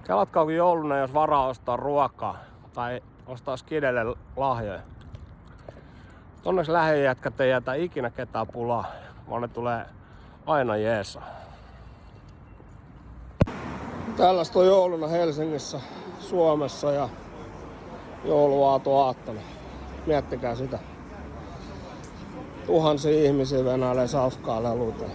Kelatkaa kun jouluna, jos varaa ostaa ruokaa tai ostaa skidelle lahjoja. Onneksi lähijätkät ei jätä ikinä ketään pulaa, vaan ne tulee aina jeesaa. Tällaista on jouluna Helsingissä, Suomessa ja jouluaattona. Miettikää sitä. Tuhansia ihmisiä venäilee safkaa leluteen.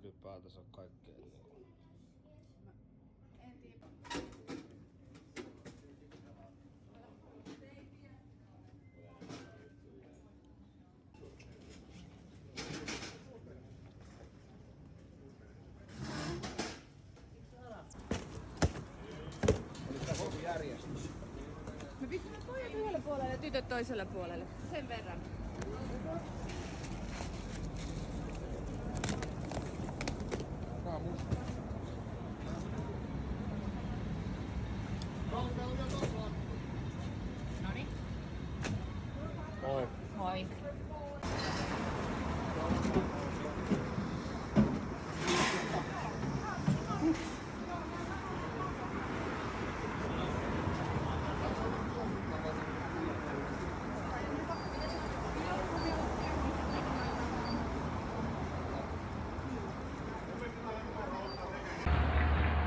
Ylipäätänsä kaikkea. Me pistämme pojat yhdelle puolelle ja tytöt toiselle puolelle. Sen verran. Noniin. Moi. Moi.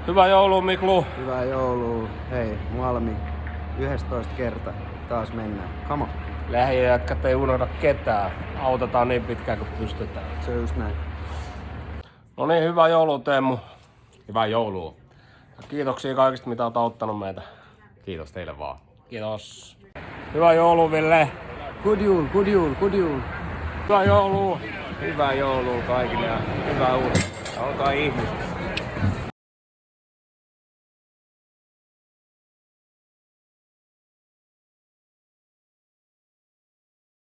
Hyvää joulua, Miklu! Hyvää joulua. Hei, Malmi. 11 kerta. Taas mennään. Come on. Lähijätkät ei unohda ketään. Autetaan niin pitkään kuin pystytään. Se on just näin. No niin, hyvää joulua, Teemu. Hyvää joulua. Ja kiitoksia kaikista, mitä olet auttanut meitä. Kiitos teille vaan. Kiitos. Hyvää joulua, Ville. Good jul, good jul, good jul. Hyvää joulua. Hyvää joulua kaikille ja hyvää uutta. Olkaa ihmisiä.